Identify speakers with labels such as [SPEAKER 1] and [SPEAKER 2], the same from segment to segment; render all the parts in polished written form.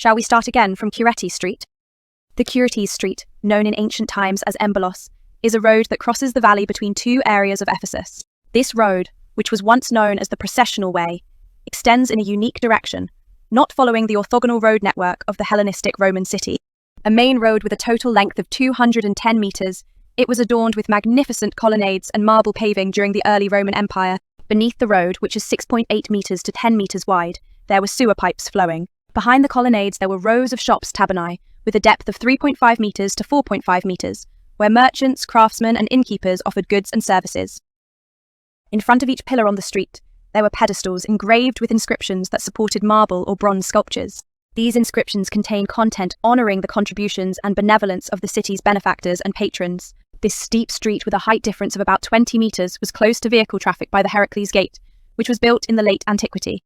[SPEAKER 1] Shall we start again from Curetes Street? The Curetes Street, known in ancient times as Embolos, is a road that crosses the valley between two areas of Ephesus. This road, which was once known as the Processional Way, extends in a unique direction, not following the orthogonal road network of the Hellenistic Roman city. A main road with a total length of 210 meters, it was adorned with magnificent colonnades and marble paving during the early Roman Empire. Beneath the road, which is 6.8 meters to 10 meters wide, there were sewer pipes flowing. Behind the colonnades there were rows of shops tabernae, with a depth of 3.5 meters to 4.5 meters, where merchants, craftsmen and innkeepers offered goods and services. In front of each pillar on the street, there were pedestals engraved with inscriptions that supported marble or bronze sculptures. These inscriptions contain content honouring the contributions and benevolence of the city's benefactors and patrons. This steep street with a height difference of about 20 meters was closed to vehicle traffic by the Heracles Gate, which was built in the late antiquity.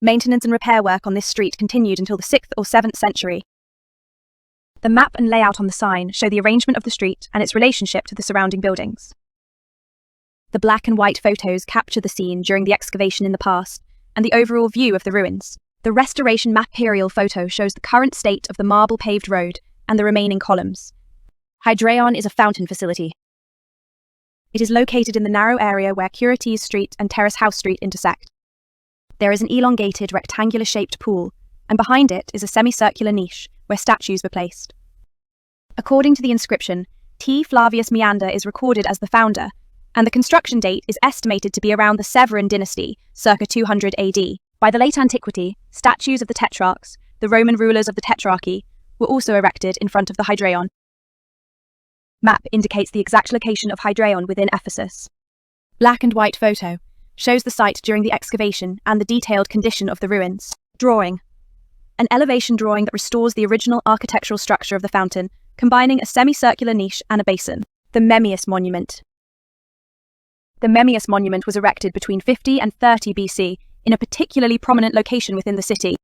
[SPEAKER 1] Maintenance and repair work on this street continued until the 6th or 7th century. The map and layout on the sign show the arrangement of the street and its relationship to the surrounding buildings. The black and white photos capture the scene during the excavation in the past and the overall view of the ruins. The restoration map-perial photo shows the current state of the marble-paved road and the remaining columns. Hydreion is a fountain facility. It is located in the narrow area where Curetes Street and Terrace House Street intersect. There is an elongated rectangular-shaped pool, and behind it is a semicircular niche where statues were placed. According to the inscription, Flavius Meander is recorded as the founder, and the construction date is estimated to be around the Severan dynasty, circa 200 AD. By the late antiquity, statues of the Tetrarchs, the Roman rulers of the Tetrarchy, were also erected in front of the Hydreion. Map indicates the exact location of Hydreion within Ephesus. Black and white photo shows the site during the excavation and the detailed condition of the ruins. Drawing. An elevation drawing that restores the original architectural structure of the fountain, combining a semicircular niche and a basin. The Memmius Monument. The Memmius Monument was erected between 50 and 30 BC in a particularly prominent location within the city.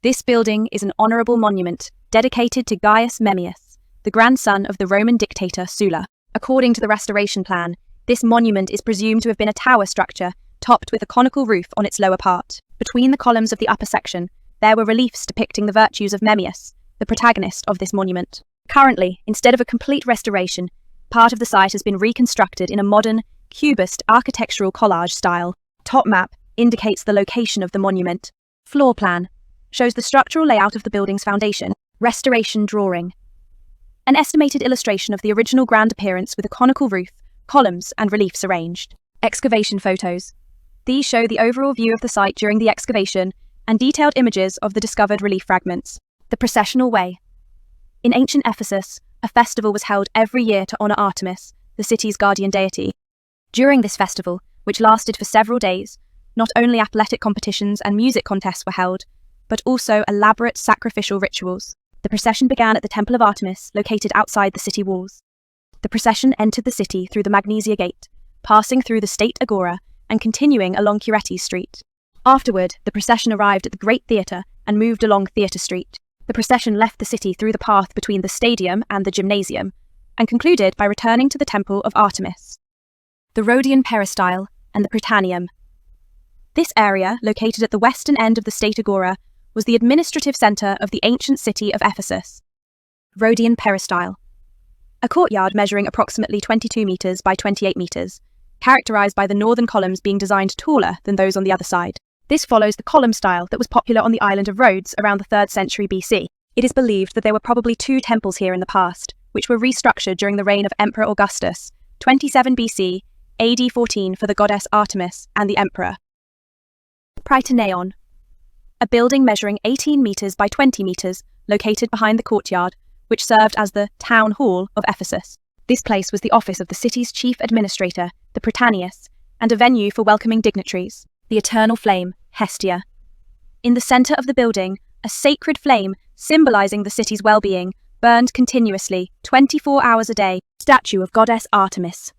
[SPEAKER 1] This building is an honourable monument dedicated to Gaius Memmius, the grandson of the Roman dictator Sulla. According to the restoration plan, this monument is presumed to have been a tower structure, topped with a conical roof on its lower part. Between the columns of the upper section, there were reliefs depicting the virtues of Memmius, the protagonist of this monument. Currently, instead of a complete restoration, part of the site has been reconstructed in a modern, cubist architectural collage style. Top map indicates the location of the monument. Floor plan shows the structural layout of the building's foundation. Restoration drawing. An estimated illustration of the original grand appearance with a conical roof, columns and reliefs arranged. Excavation photos. These show the overall view of the site during the excavation and detailed images of the discovered relief fragments. The Processional Way. In ancient Ephesus, a festival was held every year to honour Artemis, the city's guardian deity. During this festival, which lasted for several days, not only athletic competitions and music contests were held, but also elaborate sacrificial rituals. The procession began at the Temple of Artemis, located outside the city walls. The procession entered the city through the Magnesia Gate, passing through the State Agora and continuing along Curetes Street. Afterward, the procession arrived at the Great Theatre and moved along Theatre Street. The procession left the city through the path between the Stadium and the Gymnasium, and concluded by returning to the Temple of Artemis. The Rhodian Peristyle and the Prytaneum. This area, located at the western end of the State Agora, was the administrative centre of the ancient city of Ephesus. Rhodian Peristyle. A courtyard measuring approximately 22 metres by 28 metres, characterised by the northern columns being designed taller than those on the other side. This follows the column style that was popular on the island of Rhodes around the 3rd century BC. It is believed that there were probably 2 temples here in the past, which were restructured during the reign of Emperor Augustus, 27 BC, AD 14 for the goddess Artemis and the emperor. Prytaneon. A building measuring 18 metres by 20 metres, located behind the courtyard, which served as the town hall of Ephesus. This place was the office of the city's chief administrator, the Prytaneus, and a venue for welcoming dignitaries. The eternal flame, Hestia. In the centre of the building, a sacred flame, symbolising the city's well-being, burned continuously, 24 hours a day. Statue of goddess Artemis.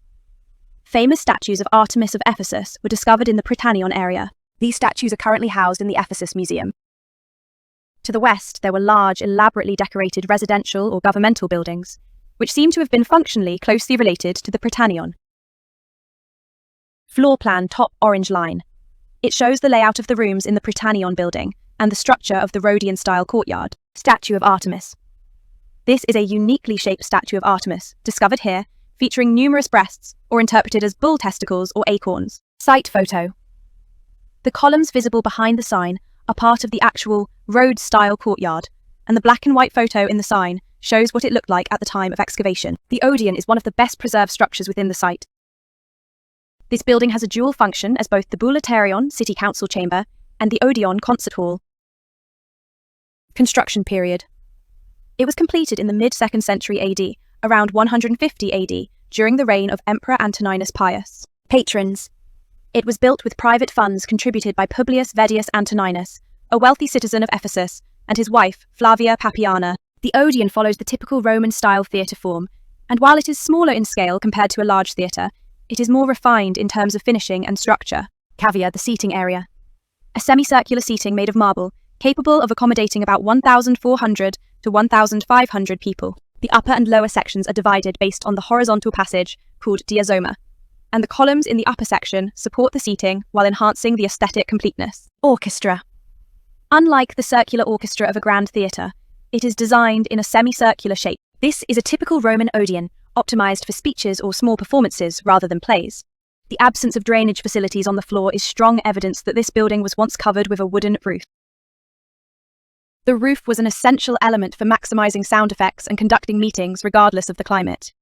[SPEAKER 1] Famous statues of Artemis of Ephesus were discovered in the Prytaneon area. These statues are currently housed in the Ephesus Museum. To the west, there were large, elaborately decorated residential or governmental buildings, which seem to have been functionally closely related to the Prytaneon. Floor plan top orange line. It shows the layout of the rooms in the Prytaneon building, and the structure of the Rhodian-style courtyard. Statue of Artemis. This is a uniquely shaped statue of Artemis, discovered here, featuring numerous breasts, or interpreted as bull testicles or acorns. Site photo. The columns visible behind the sign are part of the actual Rhodes-style courtyard, and the black and white photo in the sign shows what it looked like at the time of excavation. The Odeon is one of the best preserved structures within the site. This building has a dual function as both the Boulaterion City Council Chamber and the Odeon Concert Hall. Construction period. It was completed in the mid-2nd century AD, around 150 AD, during the reign of Emperor Antoninus Pius. Patrons. It was built with private funds contributed by Publius Vedius Antoninus, a wealthy citizen of Ephesus, and his wife, Flavia Papiana. The Odeon follows the typical Roman-style theatre form, and while it is smaller in scale compared to a large theatre, it is more refined in terms of finishing and structure. Cavea, the seating area. A semicircular seating made of marble, capable of accommodating about 1,400 to 1,500 people. The upper and lower sections are divided based on the horizontal passage, called diazoma, and the columns in the upper section support the seating while enhancing the aesthetic completeness. Orchestra. Unlike the circular orchestra of a grand theatre, it is designed in a semicircular shape. This is a typical Roman Odeon, optimized for speeches or small performances rather than plays. The absence of drainage facilities on the floor is strong evidence that this building was once covered with a wooden roof. The roof was an essential element for maximizing sound effects and conducting meetings regardless of the climate.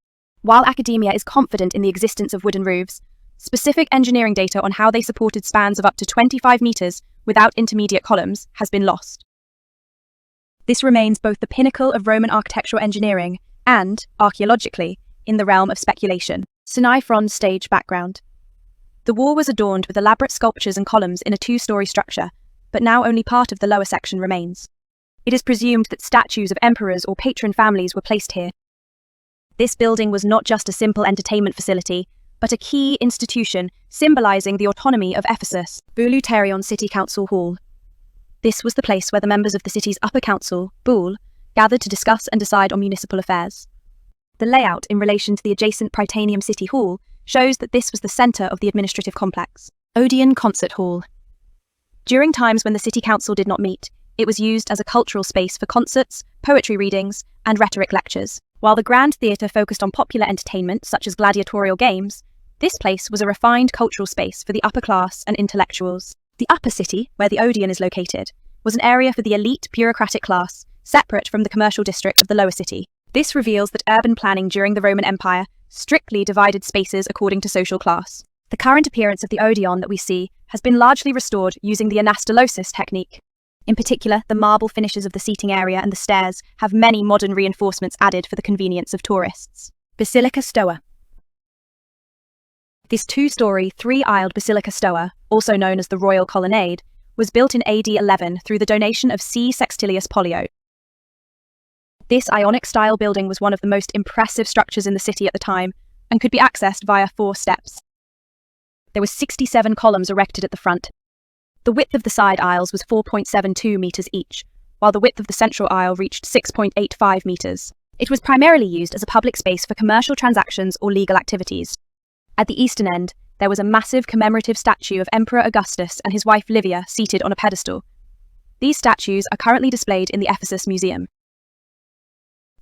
[SPEAKER 1] While academia is confident in the existence of wooden roofs, specific engineering data on how they supported spans of up to 25 meters without intermediate columns has been lost. This remains both the pinnacle of Roman architectural engineering and, archaeologically, in the realm of speculation. Cyneiphron's stage background. The wall was adorned with elaborate sculptures and columns in a two-story structure, but now only part of the lower section remains. It is presumed that statues of emperors or patron families were placed here. This building was not just a simple entertainment facility, but a key institution symbolizing the autonomy of Ephesus. Boulaterion City Council Hall. This was the place where the members of the city's upper council, Boule, gathered to discuss and decide on municipal affairs. The layout in relation to the adjacent Prytaneum City Hall shows that this was the center of the administrative complex. Odeon Concert Hall. During times when the city council did not meet, it was used as a cultural space for concerts, poetry readings, and rhetoric lectures. While the Grand Theatre focused on popular entertainment such as gladiatorial games, this place was a refined cultural space for the upper class and intellectuals. The upper city, where the Odeon is located, was an area for the elite bureaucratic class, separate from the commercial district of the lower city. This reveals that urban planning during the Roman Empire strictly divided spaces according to social class. The current appearance of the Odeon that we see has been largely restored using the anastylosis technique. In particular, the marble finishes of the seating area and the stairs have many modern reinforcements added for the convenience of tourists. Basilica Stoa. This two-story, three-aisled Basilica Stoa, also known as the Royal Colonnade, was built in AD 11 through the donation of C. Sextilius Pollio. This Ionic-style building was one of the most impressive structures in the city at the time and could be accessed via 4 steps. There were 67 columns erected at the front. The width of the side aisles was 4.72 meters each, while the width of the central aisle reached 6.85 meters. It was primarily used as a public space for commercial transactions or legal activities. At the eastern end, there was a massive commemorative statue of Emperor Augustus and his wife Livia seated on a pedestal. These statues are currently displayed in the Ephesus Museum.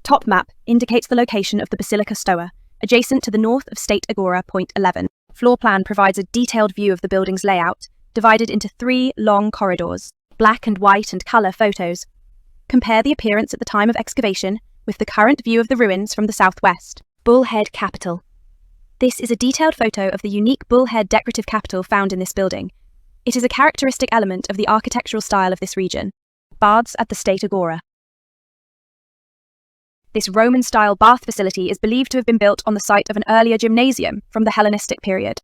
[SPEAKER 1] Top map indicates the location of the Basilica Stoa, adjacent to the north of State Agora. Point 11. Floor plan provides a detailed view of the building's layout, divided into 3 long corridors. Black and white and colour photos compare the appearance at the time of excavation with the current view of the ruins from the southwest. Bullhead Capital. This is a detailed photo of the unique bullhead decorative capital found in this building. It is a characteristic element of the architectural style of this region. Baths at the State Agora. This Roman-style bath facility is believed to have been built on the site of an earlier gymnasium from the Hellenistic period.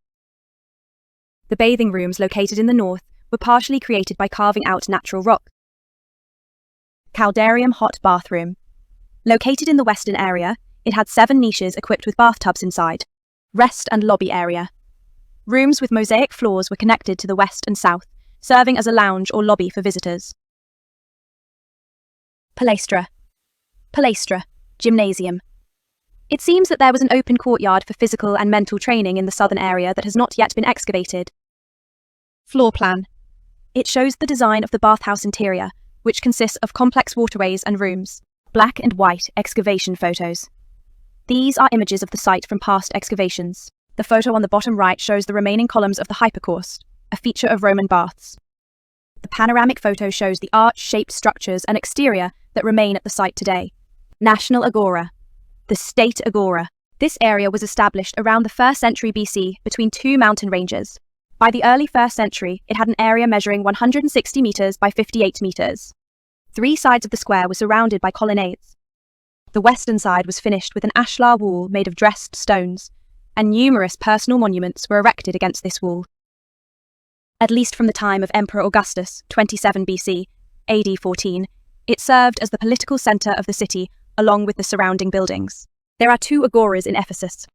[SPEAKER 1] The bathing rooms located in the north were partially created by carving out natural rock. Caldarium Hot Bathroom. Located in the western area, it had 7 niches equipped with bathtubs inside. Rest and lobby area. Rooms with mosaic floors were connected to the west and south, serving as a lounge or lobby for visitors. Palaestra. Gymnasium. It seems that there was an open courtyard for physical and mental training in the southern area that has not yet been excavated. Floor plan. It shows the design of the bathhouse interior, which consists of complex waterways and rooms. Black and white excavation photos. These are images of the site from past excavations. The photo on the bottom right shows the remaining columns of the hypocaust, a feature of Roman baths. The panoramic photo shows the arch-shaped structures and exterior that remain at the site today. National Agora. The State Agora. This area was established around the 1st century BC between two mountain ranges. By the early 1st century, it had an area measuring 160 meters by 58 meters. Three sides of the square were surrounded by colonnades. The western side was finished with an ashlar wall made of dressed stones, and numerous personal monuments were erected against this wall. At least from the time of Emperor Augustus, 27 BC, AD 14, it served as the political centre of the city along with the surrounding buildings. There are two agoras in Ephesus.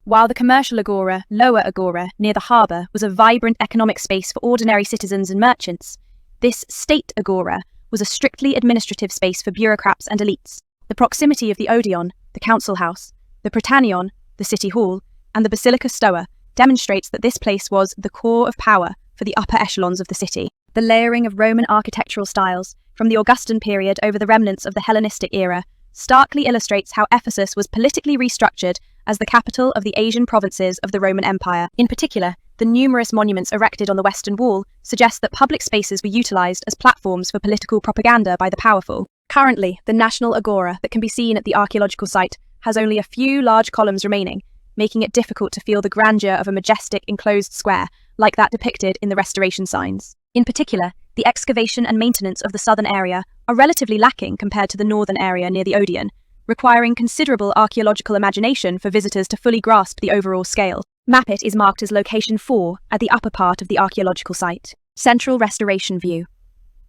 [SPEAKER 1] While the commercial agora, Lower Agora, near the harbour, was a vibrant economic space for ordinary citizens and merchants, this State Agora was a strictly administrative space for bureaucrats and elites. The proximity of the Odeon, the council house, the Prytanion, the city hall, and the Basilica Stoa demonstrates that this place was the core of power for the upper echelons of the city. The layering of Roman architectural styles, from the Augustan period over the remnants of the Hellenistic era, starkly illustrates how Ephesus was politically restructured as the capital of the Asian provinces of the Roman Empire. In particular, the numerous monuments erected on the Western Wall suggest that public spaces were utilized as platforms for political propaganda by the powerful. Currently, the National Agora that can be seen at the archaeological site has only a few large columns remaining, making it difficult to feel the grandeur of a majestic enclosed square like that depicted in the restoration signs. In particular, the excavation and maintenance of the southern area are relatively lacking compared to the northern area near the Odeon, requiring considerable archaeological imagination for visitors to fully grasp the overall scale. Mapit is marked as location 4 at the upper part of the archaeological site. Central Restoration View.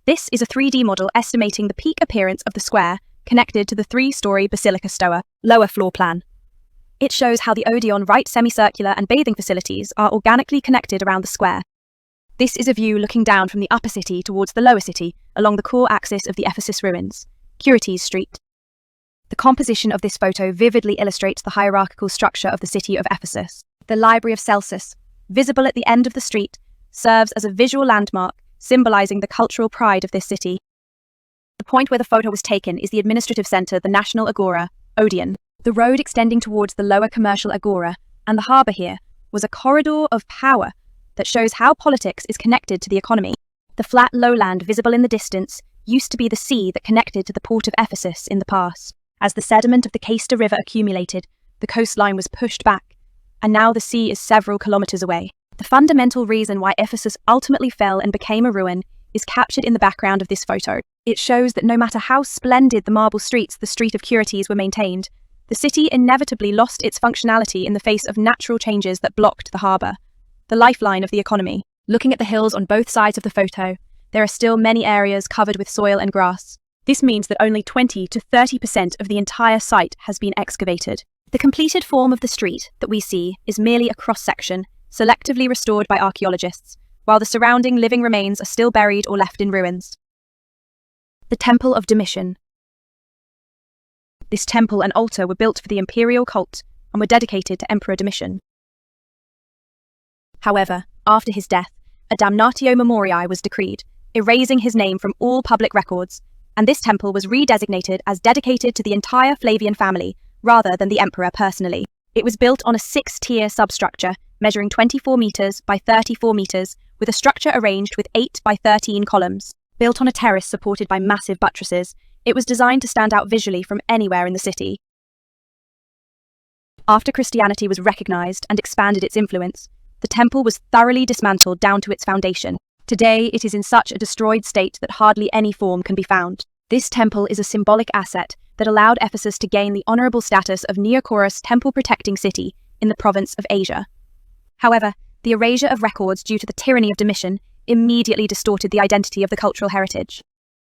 [SPEAKER 1] This is a 3D model estimating the peak appearance of the square connected to the 3-story Basilica Stoa. Lower floor plan. It shows how the Odeon right semicircular and bathing facilities are organically connected around the square. This is a view looking down from the upper city towards the lower city along the core axis of the Ephesus ruins, Curetes Street. The composition of this photo vividly illustrates the hierarchical structure of the city of Ephesus. The Library of Celsus, visible at the end of the street, serves as a visual landmark symbolizing the cultural pride of this city. The point where the photo was taken is the administrative center, the National Agora, Odeon. The road extending towards the lower commercial agora and the harbour here was a corridor of power that shows how politics is connected to the economy. The flat lowland visible in the distance used to be the sea that connected to the port of Ephesus in the past. As the sediment of the Caister River accumulated, the coastline was pushed back, and now the sea is several kilometres away. The fundamental reason why Ephesus ultimately fell and became a ruin is captured in the background of this photo. It shows that no matter how splendid the marble streets the Street of Curetes were maintained, the city inevitably lost its functionality in the face of natural changes that blocked the harbour, the lifeline of the economy. Looking at the hills on both sides of the photo, there are still many areas covered with soil and grass. This means that only 20 to 30% of the entire site has been excavated. The completed form of the street that we see is merely a cross-section, selectively restored by archaeologists, while the surrounding living remains are still buried or left in ruins. The Temple of Domitian. This temple and altar were built for the imperial cult and were dedicated to Emperor Domitian. However, after his death, a damnatio memoriae was decreed, erasing his name from all public records, and this temple was redesignated as dedicated to the entire Flavian family, rather than the emperor personally. It was built on a 6-tier substructure, measuring 24 meters by 34 meters, with a structure arranged with 8 by 13 columns. Built on a terrace supported by massive buttresses, it was designed to stand out visually from anywhere in the city. After Christianity was recognized and expanded its influence, the temple was thoroughly dismantled down to its foundation. Today, it is in such a destroyed state that hardly any form can be found. This temple is a symbolic asset that allowed Ephesus to gain the honorable status of Neocorus temple-protecting city in the province of Asia. However, the erasure of records due to the tyranny of Domitian immediately distorted the identity of the cultural heritage.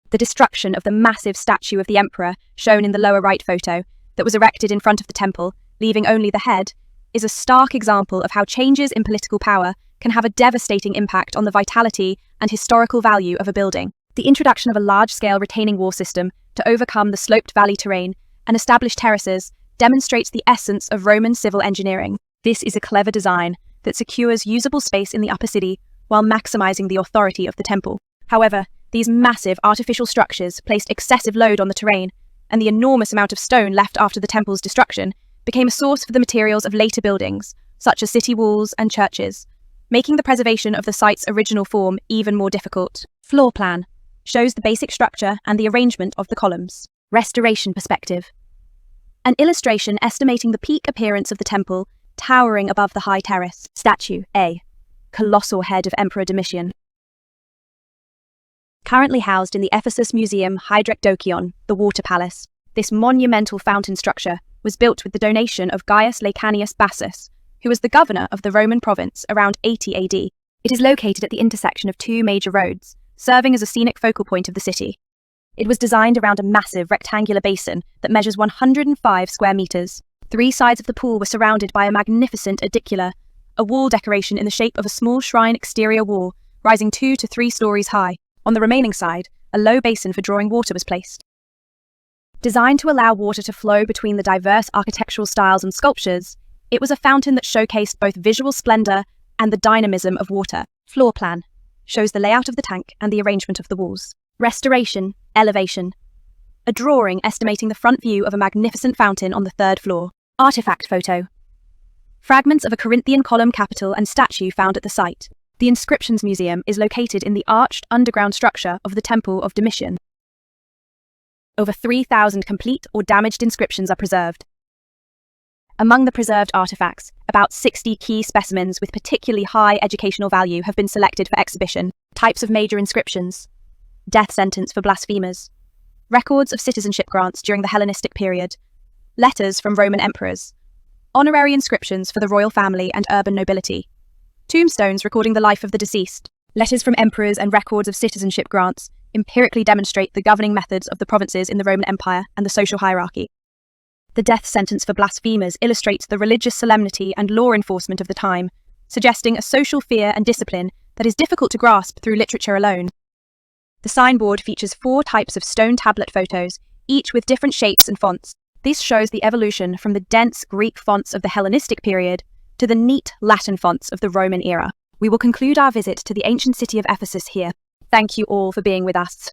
[SPEAKER 1] The destruction of the massive statue of the emperor, shown in the lower right photo, that was erected in front of the temple, leaving only the head, is a stark example of how changes in political power can have a devastating impact on the vitality and historical value of a building. The introduction of a large-scale retaining wall system to overcome the sloped valley terrain and establish terraces demonstrates the essence of Roman civil engineering. This is a clever design that secures usable space in the upper city while maximizing the authority of the temple. However, these massive artificial structures placed excessive load on the terrain, and the enormous amount of stone left after the temple's destruction became a source for the materials of later buildings, such as city walls and churches, making the preservation of the site's original form even more difficult. Floor plan shows the basic structure and the arrangement of the columns. Restoration perspective. An illustration estimating the peak appearance of the temple towering above the high terrace. Statue A. Colossal head of Emperor Domitian. Currently housed in the Ephesus Museum Hydreion, the Water Palace, this monumental fountain structure was built with the donation of Gaius Bassus, who was the governor of the Roman province around 80 AD. It is located at the intersection of two major roads, serving as a scenic focal point of the city. It was designed around a massive rectangular basin that measures 105 square meters. Three sides of the pool were surrounded by a magnificent edicula, a wall decoration in the shape of a small shrine exterior wall, rising 2 to 3 stories high. On the remaining side, a low basin for drawing water was placed. Designed to allow water to flow between the diverse architectural styles and sculptures, it was a fountain that showcased both visual splendor and the dynamism of water. Floor plan shows the layout of the tank and the arrangement of the walls. Restoration, elevation. A drawing estimating the front view of a magnificent fountain on the 3rd floor. Artifact photo. Fragments of a Corinthian column capital and statue found at the site. The Inscriptions Museum is located in the arched underground structure of the Temple of Domitian. Over 3,000 complete or damaged inscriptions are preserved. Among the preserved artifacts, about 60 key specimens with particularly high educational value have been selected for exhibition. Types of major inscriptions. Death sentence for blasphemers. Records of citizenship grants during the Hellenistic period. Letters from Roman emperors. Honorary inscriptions for the royal family and urban nobility. Tombstones recording the life of the deceased. Letters from emperors and records of citizenship grants empirically demonstrate the governing methods of the provinces in the Roman Empire and the social hierarchy. The death sentence for blasphemers illustrates the religious solemnity and law enforcement of the time, suggesting a social fear and discipline that is difficult to grasp through literature alone. The signboard features 4 types of stone tablet photos, each with different shapes and fonts. This shows the evolution from the dense Greek fonts of the Hellenistic period to the neat Latin fonts of the Roman era. We will conclude our visit to the ancient city of Ephesus here. Thank you all for being with us.